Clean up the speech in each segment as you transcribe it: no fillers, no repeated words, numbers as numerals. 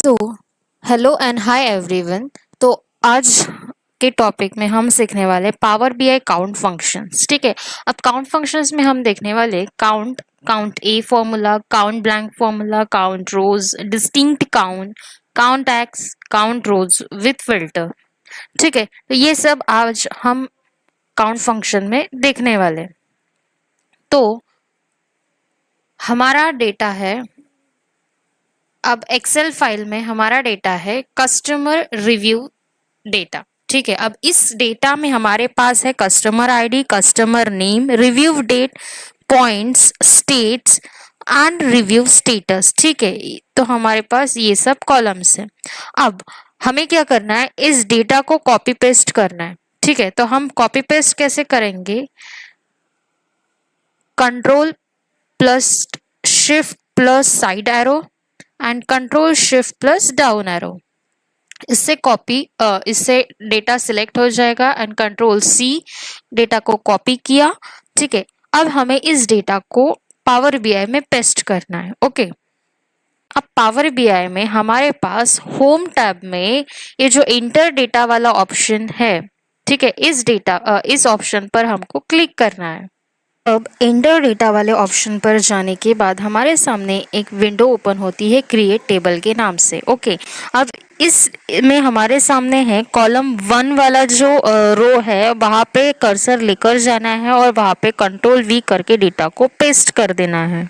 तो hello and hi everyone. तो आज के टॉपिक में हम सीखने वाले पावर बीआई काउंट फंक्शंस। ठीक है, अब काउंट फंक्शंस में हम देखने वाले count, count a formula, count blank formula, count rows, distinct count, count x, count rows with filter. ठीक है, तो ये सब आज हम काउंट फंक्शन में देखने वाले। तो हमारा डेटा है, अब एक्सेल फाइल में हमारा डेटा है कस्टमर रिव्यू डेटा। ठीक है, अब इस डेटा में हमारे पास है customer ID, customer name, review date, points, states and review status. ठीक है, तो हमारे पास ये सब कॉलम्स हैं। अब हमें क्या करना है, इस डेटा को कॉपी पेस्ट करना है। ठीक है, तो हम कॉपी पेस्ट कैसे करेंगे, control plus shift plus side arrow and control shift plus down arrow. इससे डेटा सिलेक्ट हो जाएगा एंड कंट्रोल सी, डेटा को कॉपी किया। ठीक है, अब हमें इस डेटा को पावर बीआई में पेस्ट करना है। ओके, अब पावर बीआई में हमारे पास होम टैब में ये जो इंटर डेटा वाला ऑप्शन है, ठीक है, इस ऑप्शन पर हमको क्लिक करना है। अब इंटर डेटा वाले ऑप्शन पर जाने के बाद हमारे सामने एक विंडो ओपन होती है क्रिएट टेबल के नाम से। ओके, अब इस में हमारे सामने है कॉलम 1 वाला जो रो है, वहाँ पे कर्सर लेकर जाना है और वहाँ पे कंट्रोल वी करके डेटा को पेस्ट कर देना है।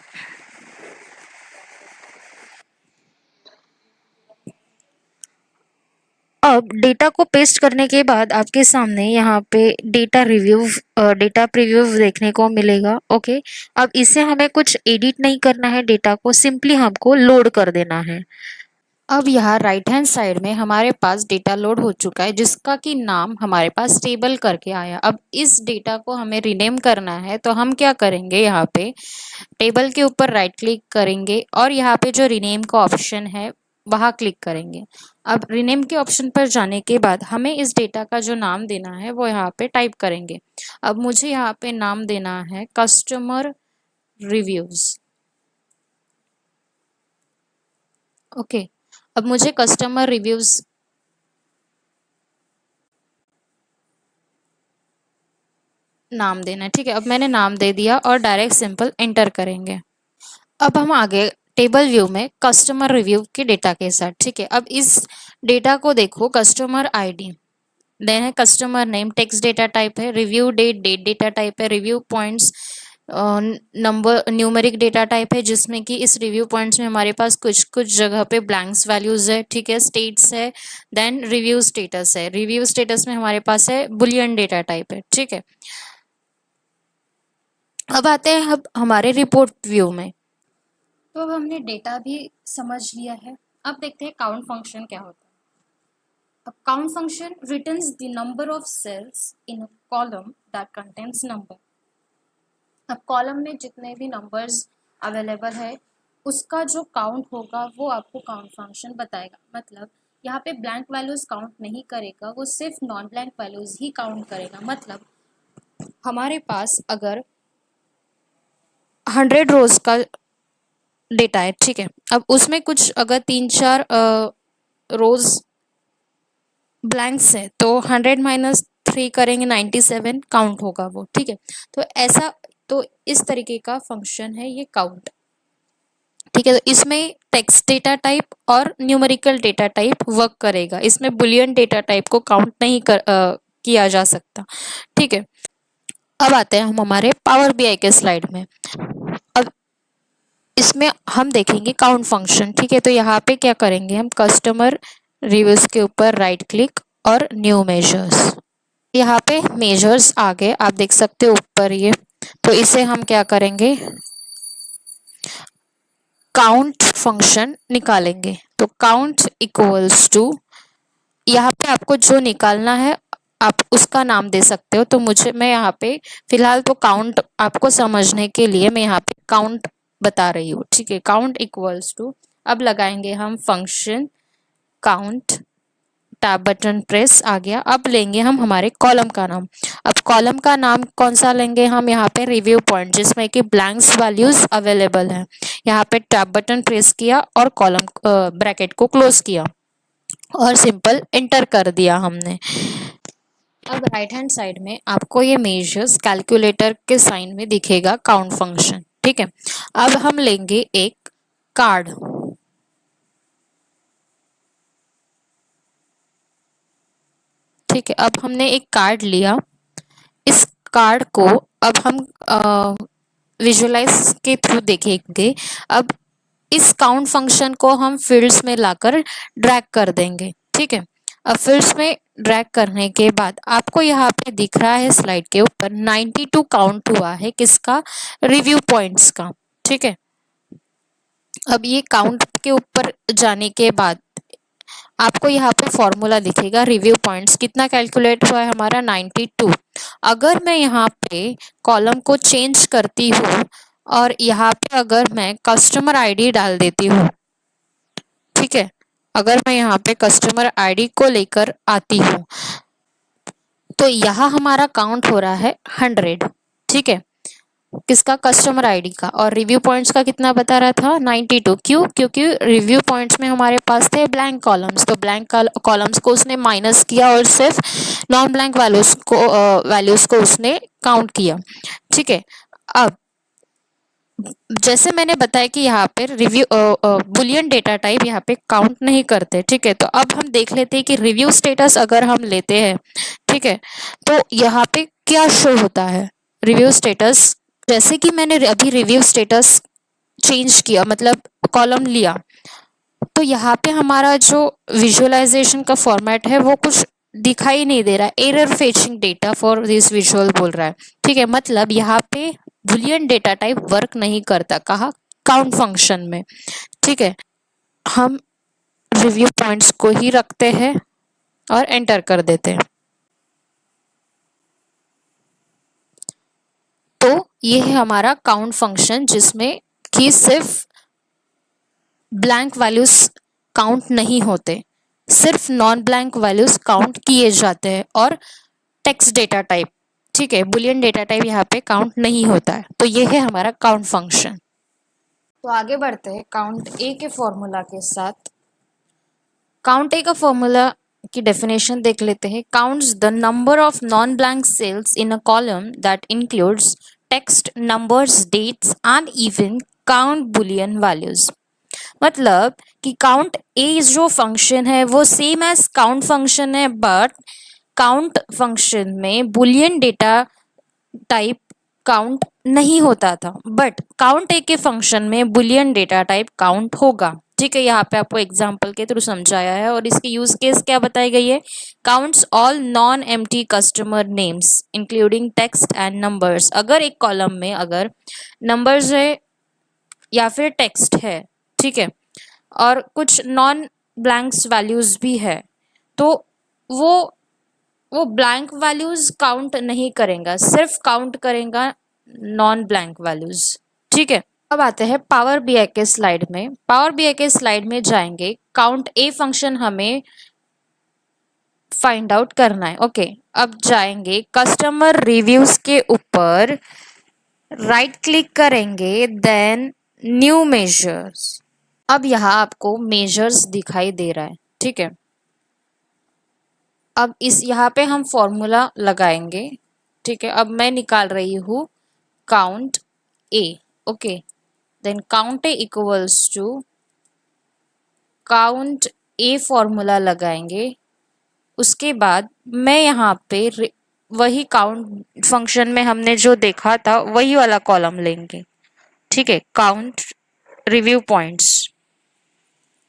अब डेटा को पेस्ट करने के बाद आपके सामने यहाँ पे डेटा प्रीव्यू देखने को मिलेगा। ओके, अब इसे हमें कुछ एडिट नहीं करना है, डेटा को सिंपली हमको लोड कर देना है। अब यहाँ राइट हैंड साइड में हमारे पास डेटा लोड हो चुका है, जिसका कि नाम हमारे पास टेबल करके आया। अब इस डेटा को हमें रीनेम करना है, तो हम क्या करेंगे, यहाँ पे टेबल के ऊपर राइट क्लिक करेंगे और यहाँ पे जो रीनेम का ऑप्शन है वहाँ क्लिक करेंगे। अब रीनेम के ऑप्शन पर जाने के बाद हमें इस डेटा का जो नाम देना है वो यहाँ पे टाइप करेंगे। अब मुझे यहाँ पे नाम देना है कस्टमर रिव्यूज। ओके, अब मुझे कस्टमर रिव्यूज नाम देना है। ठीक है, अब मैंने नाम दे दिया और डायरेक्ट सिंपल एंटर करेंगे। अब हम आगे टेबल व्यू में कस्टमर रिव्यू के डेटा के साथ। ठीक है, अब इस डेटा को देखो, कस्टमर आईडी देन है, customer name text data type है, review date date data type है, review points number numeric data type है, जिसमें कि इस रिव्यू पॉइंट्स में हमारे पास कुछ कुछ जगह पे ब्लैंक्स वैल्यूज है। ठीक है, स्टेट्स है, देन रिव्यू स्टेटस है, रिव्यू स्टेटस में हमारे पास है बुलियन डेटा टाइप है। ठीक है, अब आते हैं अब हमारे रिपोर्ट व्यू में। तो अब हमने डेटा भी समझ लिया है, अब देखते हैं काउंट फंक्शन क्या होता है। अब count function returns the number of cells in a column that contains number. अब कॉलम में जितने भी नंबर्स अवेलेबल है उसका जो काउंट होगा वो आपको काउंट फंक्शन बताएगा। मतलब यहाँ पे ब्लैंक वैल्यूज काउंट नहीं करेगा, वो सिर्फ नॉन ब्लैंक वैल्यूज ही काउंट करेगा। मतलब हमारे पास अगर 100 रोज का डेटा है, ठीक है, अब उसमें कुछ अगर 3-4 रोज ब्लैंक्स है तो 100 माइनस 3 करेंगे 97 काउंट होगा वो। ठीक है, तो इस तरीके का फंक्शन है ये काउंट। ठीक है, तो इसमें टेक्स्ट डेटा टाइप और न्यूमेरिकल डेटा टाइप वर्क करेगा, इसमें बुलियन डेटा टाइप को काउंट नहीं किया जा सकता। ठीक है, अब आते हैं हम हमारे पावर बीआई के स्लाइड में। अब इसमें हम देखेंगे काउंट फंक्शन। ठीक है, तो यहाँ पे क्या करेंगे, हम कस्टमर रिव्यूज के ऊपर राइट क्लिक और न्यू मेजर्स, यहाँ पे मेजर्स आ गए, आप देख सकते हो ऊपर ये। तो इसे हम क्या करेंगे, काउंट फंक्शन निकालेंगे। तो काउंट इक्वल्स टू, यहाँ पे आपको जो निकालना है आप उसका नाम दे सकते हो। तो मैं यहाँ पे फिलहाल तो काउंट आपको समझने के लिए मैं यहाँ पे काउंट बता रही हूँ। ठीक है, काउंट इक्वल्स टू, अब लगाएंगे हम function count tab button press आ गया। अब लेंगे हम हमारे कॉलम का नाम। अब कॉलम का नाम कौन सा लेंगे हम, यहाँ पे रिव्यू पॉइंट जिसमें कि ब्लैंक्स वैल्यूज अवेलेबल है। यहाँ पे टैब बटन प्रेस किया और कॉलम ब्रैकेट को क्लोज किया और सिंपल एंटर कर दिया हमने। अब राइट हैंड साइड में आपको ये मेजर्स कैलकुलेटर के साइन में दिखेगा काउंट फंक्शन। ठीक है, अब हम लेंगे एक कार्ड। ठीक है, अब हमने एक कार्ड लिया। इस कार्ड को अब हम विजुअलाइज के थ्रू देखेंगे। अब इस काउंट फंक्शन को हम फील्ड्स में लाकर ड्रैग कर देंगे। ठीक है, अब फील्ड्स में ड्रैग करने के बाद आपको यहाँ पे दिख रहा है स्लाइड के ऊपर 92 काउंट हुआ है किसका, रिव्यू पॉइंट्स का। ठीक है, अब ये काउंट के ऊपर जाने के बाद आपको यहाँ पे फॉर्मूला दिखेगा रिव्यू पॉइंट्स कितना कैलकुलेट हुआ है हमारा 92। अगर मैं यहाँ पे कॉलम को चेंज करती हूँ और यहाँ पे अगर मैं कस्टमर आईडी डाल देती हूँ, ठीक है, अगर मैं यहाँ पे कस्टमर आईडी को लेकर आती हूँ तो यहाँ हमारा काउंट हो रहा है 100। ठीक है, किसका, कस्टमर आईडी का। और रिव्यू पॉइंट्स का कितना बता रहा था, 92। क्यों, क्योंकि रिव्यू पॉइंट्स में हमारे पास थे ब्लैंक कॉलम्स, तो ब्लैंक कॉलम्स को उसने माइनस किया और सिर्फ नॉन ब्लैंक वैल्यूज को उसने काउंट किया। ठीक है, अब जैसे मैंने बताया कि यहाँ पे रिव्यू बुलियन डेटा टाइप यहाँ पे काउंट नहीं करते। ठीक है, तो अब हम देख लेते हैं कि रिव्यू स्टेटस अगर हम लेते हैं, ठीक है, तो यहाँ पे क्या शो होता है रिव्यू स्टेटस। जैसे कि मैंने अभी रिव्यू स्टेटस चेंज किया, मतलब कॉलम लिया, तो यहाँ पे हमारा जो विजुअलाइजेशन का फॉर्मेट है वो कुछ दिखाई नहीं दे रहा है। Error fetching data for this visual बोल रहा है। ठीक है, मतलब यहाँ पे बुलियन डेटा टाइप वर्क नहीं करता, कहा, काउंट फंक्शन में। ठीक है, हम रिव्यू पॉइंट्स को ही रखते हैं और एंटर कर देते हैं। तो ये है हमारा काउंट फंक्शन जिसमें कि सिर्फ ब्लैंक वैल्यूज काउंट नहीं होते, सिर्फ नॉन ब्लैंक वैल्यूज काउंट किए जाते हैं और टेक्स्ट डेटा टाइप, ठीक है, बुलियन डेटा टाइप यहाँ पे काउंट नहीं होता है। तो ये है हमारा काउंट फंक्शन। तो आगे बढ़ते हैं काउंट ए के फॉर्मूला के साथ। काउंट ए का फॉर्मूला की डेफिनेशन देख लेते हैं। Counts the number of non blank cells in a column that includes text, numbers, dates and even count boolean values. मतलब कि काउंट ए जो फंक्शन है वो सेम एज काउंट फंक्शन है, बट काउंट फंक्शन में बुलियन डेटा टाइप काउंट नहीं होता था, बट काउंट ए के फंक्शन में बुलियन डेटा टाइप काउंट होगा। ठीक है, यहाँ पे आपको एग्जांपल के थ्रू समझाया है और इसकी यूज केस क्या बताई गई है, counts all non empty customer names including text and numbers. अगर एक कॉलम में अगर नंबर्स है या फिर टेक्स्ट है, ठीक है, और कुछ नॉन ब्लैंक्स वैल्यूज भी है, तो वो ब्लैंक वैल्यूज काउंट नहीं करेगा, सिर्फ काउंट करेगा नॉन ब्लैंक वैल्यूज। ठीक है, अब आते हैं पावर बीआई के स्लाइड में। पावर बीआई के स्लाइड में जाएंगे, काउंट ए फंक्शन हमें फाइंड आउट करना है। ओके, अब जाएंगे कस्टमर रिव्यूज के ऊपर, राइट क्लिक करेंगे, देन न्यू मेजर्स। अब यहाँ आपको मेजर्स दिखाई दे रहा है। ठीक है, अब इस यहाँ पे हम फॉर्मूला लगाएंगे। ठीक है, अब मैं निकाल रही हूँ count a. Okay, then count a equals to count a formula लगाएंगे। उसके बाद मैं यहाँ पे वही काउंट फंक्शन में हमने जो देखा था वही वाला कॉलम लेंगे। ठीक है, count review points,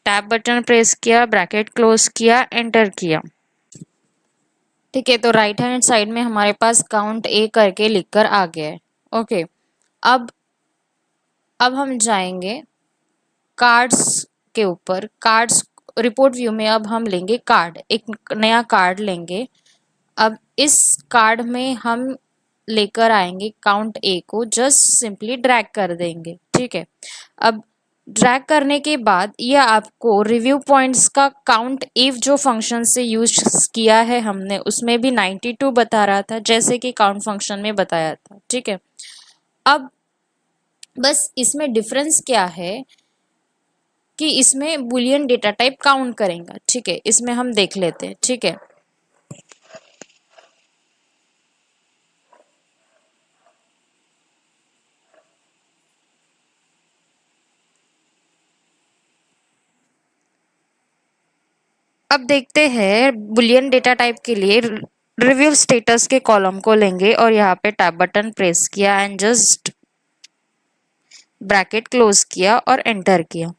tab button press किया, ब्रैकेट क्लोज किया, एंटर किया। ठीक है, तो राइट हैंड साइड में हमारे पास काउंट ए करके लिखकर आ गया है। ओके, अब हम जाएंगे कार्ड्स के ऊपर। कार्ड्स रिपोर्ट व्यू में अब हम लेंगे कार्ड, एक नया कार्ड लेंगे। अब इस कार्ड में हम लेकर आएंगे काउंट ए को, जस्ट सिंपली ड्रैग कर देंगे। ठीक है, अब ड्रैग करने के बाद ये आपको रिव्यू पॉइंट्स का काउंट इफ जो फंक्शन से यूज किया है हमने उसमें भी 92 बता रहा था, जैसे कि काउंट फंक्शन में बताया था। ठीक है, अब बस इसमें डिफरेंस क्या है कि इसमें बुलियन डेटा टाइप काउंट करेगा। ठीक है, इसमें हम देख लेते हैं। ठीक है, अब देखते हैं बुलियन डेटा टाइप के लिए रिव्यू स्टेटस के कॉलम को लेंगे और यहाँ पे टैब बटन प्रेस किया एंड जस्ट ब्रैकेट क्लोज किया और एंटर किया।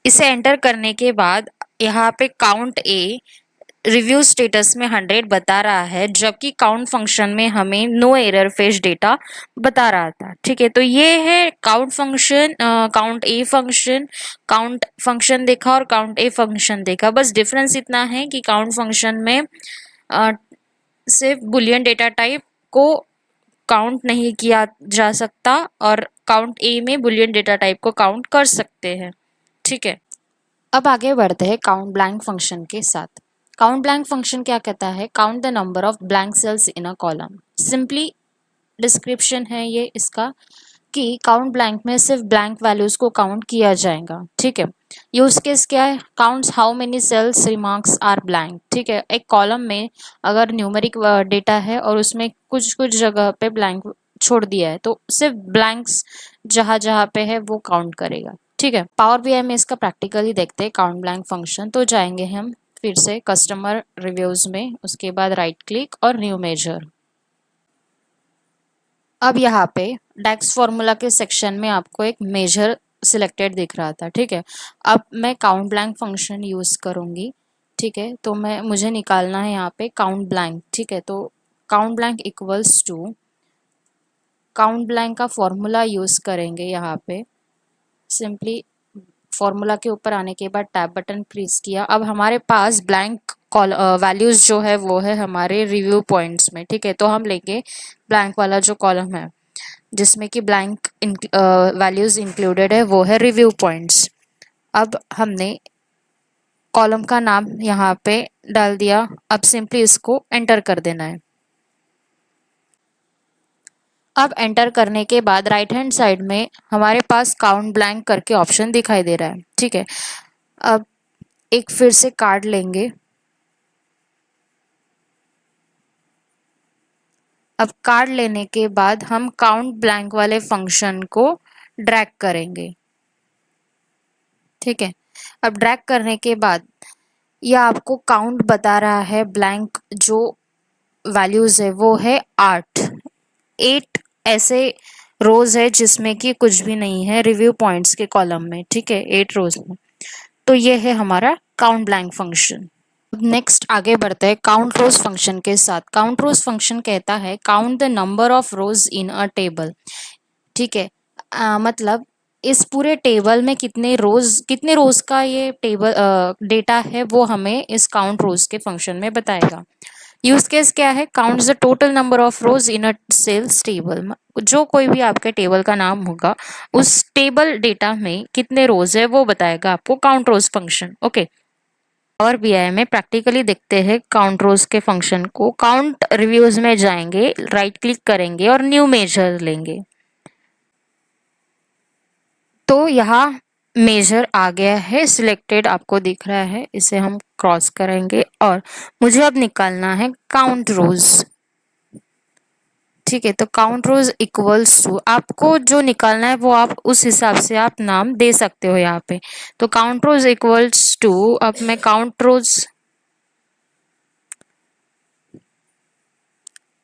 इसे एंटर करने के बाद यहाँ पे काउंट ए रिव्यू स्टेटस में 100 बता रहा है, जबकि काउंट फंक्शन में हमें नो एरर फेज डेटा बता रहा था। ठीक है, तो ये है काउंट फंक्शन, काउंट फंक्शन देखा और काउंट ए फंक्शन देखा। बस डिफरेंस इतना है कि काउंट फंक्शन में अ, सिर्फ बुलियन डेटा टाइप को काउंट नहीं किया जा सकता और काउंट ए में बुलियन डेटा टाइप को काउंट कर सकते हैं। ठीक है, अब आगे बढ़ते हैं काउंट ब्लैंक फंक्शन के साथ। काउंट ब्लैंक फंक्शन क्या कहता है? Count the number of blank cells in a column. Simply description है ये इसका कि काउंट ब्लैंक में सिर्फ ब्लैंक वैल्यूज को काउंट किया जाएगा। ठीक है, यूज केस क्या है? Counts how many cells remarks are blank. ठीक है, एक कॉलम में अगर न्यूमेरिक डेटा है और उसमें कुछ कुछ जगह पे ब्लैंक छोड़ दिया है तो सिर्फ ब्लैंक्स जहां जहां पे है वो काउंट करेगा। ठीक है, पावर बीआई में इसका प्रैक्टिकली देखते हैं काउंट ब्लैंक फंक्शन। तो जाएंगे हम फिर से कस्टमर रिव्यूज में, उसके बाद राइट क्लिक और न्यू मेजर। अब यहाँ पे डेक्स फॉर्मूला के सेक्शन में आपको एक मेजर सिलेक्टेड दिख रहा था। ठीक है, अब मैं काउंट ब्लैंक फंक्शन यूज करूंगी। ठीक है, तो मुझे निकालना है यहाँ पे काउंट ब्लैंक। ठीक है, तो count blank equals to count blank का फॉर्मूला यूज करेंगे। यहाँ पे सिंपली फॉर्मूला के ऊपर आने के बाद टैब बटन प्रेस किया। अब हमारे पास ब्लैंक वैल्यूज जो है वो है हमारे रिव्यू पॉइंट्स में। ठीक है, तो हम लेंगे ब्लैंक वाला जो कॉलम है जिसमें कि ब्लैंक वैल्यूज इंक्लूडेड है, वो है रिव्यू पॉइंट्स। अब हमने कॉलम का नाम यहाँ पे डाल दिया। अब सिंपली इसको एंटर कर देना है। अब एंटर करने के बाद राइट हैंड साइड में हमारे पास काउंट ब्लैंक करके ऑप्शन दिखाई दे रहा है। ठीक है, अब एक फिर से कार्ड लेंगे। अब कार्ड लेने के बाद हम काउंट ब्लैंक वाले फंक्शन को ड्रैग करेंगे। ठीक है, अब ड्रैग करने के बाद यह आपको काउंट बता रहा है। ब्लैंक जो वैल्यूज है वो है 8 ऐसे रोज है जिसमें कि कुछ भी नहीं है रिव्यू पॉइंट्स के कॉलम में। ठीक है, 8 रोज में। तो ये है हमारा काउंट ब्लैंक फंक्शन। नेक्स्ट आगे बढ़ते हैं काउंट रोज फंक्शन के साथ। काउंट रोज फंक्शन कहता है count the number of rows in a table. ठीक है, मतलब इस पूरे टेबल में कितने रोज का ये टेबल डेटा है वो हमें इस काउंट रोज के फंक्शन में बताएगा। यूज केस क्या है? Count the total number of rows in a cells table. जो कोई भी आपके टेबल का नाम होगा उस टेबल डेटा में कितने रोज है वो बताएगा आपको काउंट रोज फंक्शन। ओके, और बीआई में प्रैक्टिकली देखते हैं काउंट रोज के फंक्शन को। काउंट रिव्यूज में जाएंगे, राइट क्लिक करेंगे और न्यू मेजर लेंगे। तो यहाँ मेजर आ गया है, सिलेक्टेड आपको दिख रहा है। इसे हम क्रॉस करेंगे और मुझे अब निकालना है काउंट रोज। ठीक है, तो काउंट रोज इक्वल्स टू आपको जो निकालना है वो आप उस हिसाब से आप नाम दे सकते हो यहाँ पे। तो काउंट रोज इक्वल्स टू, अब मैं काउंट रोज,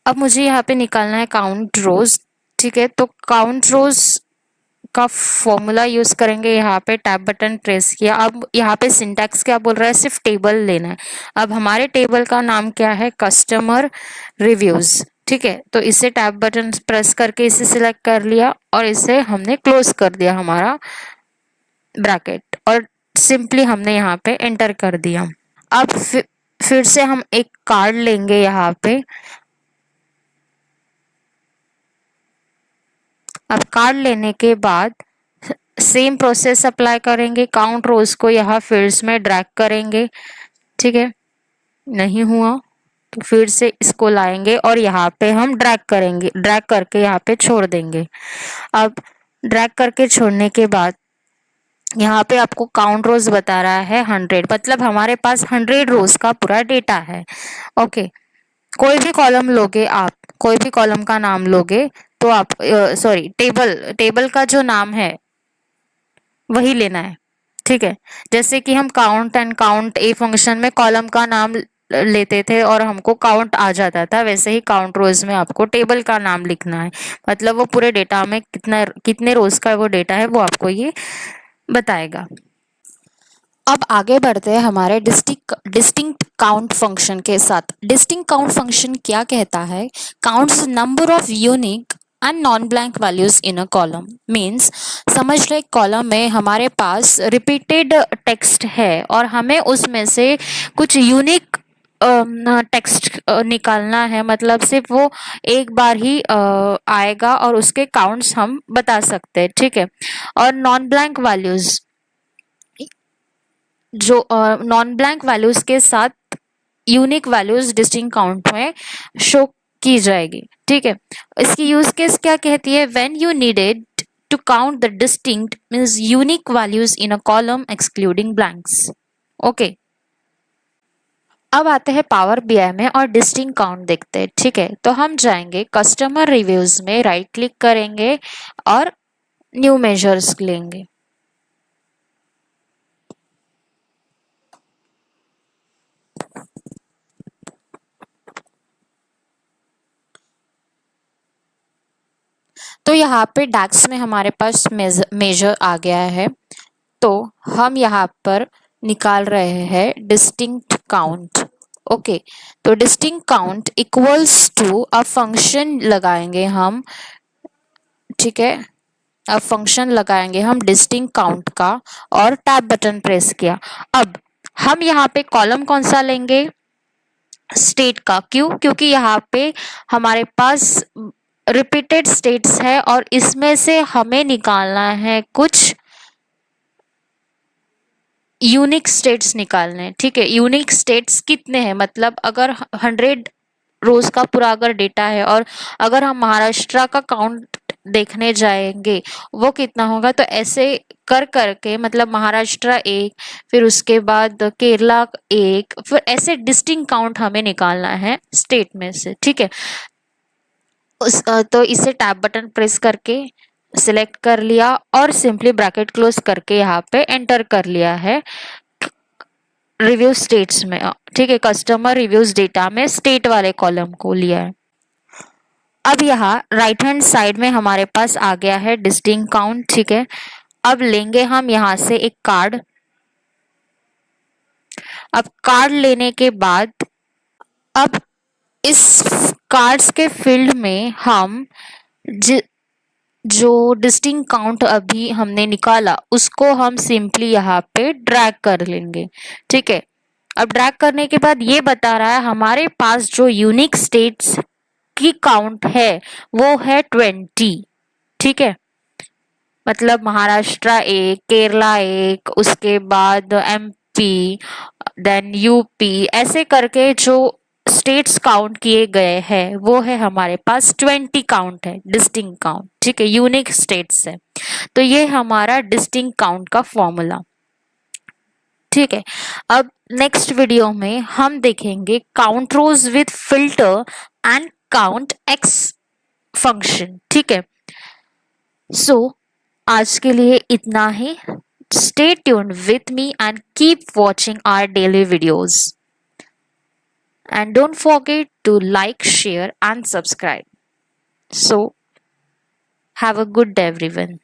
अब मुझे यहाँ पे निकालना है काउंट रोज। ठीक है, तो काउंट रोज का फॉर्मूला यूज करेंगे। यहाँ पे टैब बटन प्रेस किया। अब यहाँ पे सिंटैक्स क्या बोल रहा है? सिर्फ टेबल लेना है। अब हमारे टेबल का नाम क्या है? Customer reviews. ठीक है, तो इसे टैब बटन प्रेस करके इसे सिलेक्ट कर लिया और इसे हमने क्लोज कर दिया हमारा ब्रैकेट, और सिंपली हमने यहाँ पे एंटर कर दिया। अब फिर से हम एक कार्ड लेंगे यहाँ पे। अब कार्ड लेने के बाद सेम प्रोसेस अप्लाई करेंगे, काउंट रोज को यहाँ फील्ड्स में ड्रैग करेंगे, ठीक है। नहीं हुआ तो फिर से इसको लाएंगे और यहाँ पे हम ड्रैग करेंगे, ड्रैग करके यहाँ पे छोड़ देंगे। अब ड्रैग करके छोड़ने के बाद यहाँ पे आपको काउंट रोज बता रहा है 100, मतलब हमारे पास 100 रोज का पूरा डेटा है। ओके, कोई भी कॉलम लोगे आप, कोई भी कॉलम का नाम लोगे तो आप सॉरी टेबल का जो नाम है वही लेना है, ठीक है। जैसे कि हम count and count a function में कॉलम का नाम लेते थे और हमको काउंट आ जाता था, वैसे ही काउंट रोज में आपको टेबल का नाम लिखना है, मतलब वो पूरे डेटा में कितने रोज का वो डेटा है वो आपको ये बताएगा। अब आगे बढ़ते हैं हमारे डिस्टिंक्ट काउंट फंक्शन के साथ। डिस्टिंक्ट काउंट फंक्शन क्या कहता है? Counts number of unique and non blank values in a column. Means समझ लो एक कॉलम में हमारे पास रिपीटेड टेक्स्ट है और हमें उसमें से कुछ यूनिक टेक्स्ट निकालना है, मतलब सिर्फ वो एक बार ही आएगा और उसके काउंट्स हम बता सकते हैं, ठीक है। और नॉन ब्लैंक वैल्यूज, जो नॉन ब्लैंक वैल्यूज के साथ यूनिक वैल्यूज डिस्टिंक्ट काउंट में शो की जाएगी, ठीक है। इसकी यूज केस क्या कहती है? When you needed to count the distinct means unique values in a column excluding blanks. Okay, अब आते हैं पावर बीआई में और डिस्टिंक्ट काउंट देखते हैं, ठीक है। तो हम जाएंगे कस्टमर रिव्यूज में, राइट क्लिक करेंगे और न्यू मेजर्स लेंगे। तो यहाँ पे डैक्स में हमारे पास मेजर आ गया है, तो हम यहाँ पर निकाल रहे हैं डिस्टिंक्ट काउंट। ओके, तो distinct count equals to a function लगाएंगे हम, ठीक है। अब फंक्शन लगाएंगे हम डिस्टिंक्ट काउंट का और टैब बटन प्रेस किया। अब हम यहाँ पे कॉलम कौन सा लेंगे? स्टेट का। क्यों? क्योंकि यहाँ पे हमारे पास रिपीटेड स्टेट्स है और इसमें से हमें निकालना है कुछ यूनिक स्टेट्स निकालने, ठीक है। यूनिक स्टेट्स कितने हैं? मतलब अगर 100 रोज का पूरा अगर डेटा है और अगर हम महाराष्ट्र का काउंट देखने जाएंगे वो कितना होगा, तो ऐसे कर करके मतलब महाराष्ट्र एक, फिर उसके बाद केरला एक, फिर ऐसे डिस्टिंक्ट काउंट हमें निकालना है स्टेट में से, ठीक है। तो इसे टैब बटन प्रेस करके सिलेक्ट कर लिया और सिंपली ब्रैकेट क्लोज करके यहाँ पे एंटर कर लिया है रिव्यू स्टेट्स में, ठीक है। कस्टमर रिव्यूज डेटा में स्टेट वाले कॉलम को लिया है। अब यहाँ राइट हैंड साइड में हमारे पास आ गया है डिस्टिंक्ट काउंट, ठीक है। अब लेंगे हम यहाँ से एक कार्ड। अब कार्ड लेने के बाद अब इस कार्ड्स के फील्ड में हम जो डिस्टिंक्ट काउंट अभी हमने निकाला उसको हम सिंपली यहाँ पे ड्रैग कर लेंगे, ठीक है। अब ड्रैग करने के बाद ये बता रहा है हमारे पास जो यूनिक स्टेट्स की काउंट है वो है 20, ठीक है। मतलब महाराष्ट्र एक, केरला एक, उसके बाद एमपी, देन यूपी, ऐसे करके जो स्टेट्स काउंट किए गए हैं वो है हमारे पास 20 काउंट है, डिस्टिंक्ट काउंट, ठीक है। यूनिक स्टेट्स है, तो ये हमारा डिस्टिंक्ट काउंट का फॉर्मूला, ठीक है। अब नेक्स्ट वीडियो में हम देखेंगे count rows with filter and count X function, ठीक है। सो आज के लिए इतना ही। Stay tuned with me and keep watching our daily videos and don't forget to like, share and subscribe. So have a good day everyone.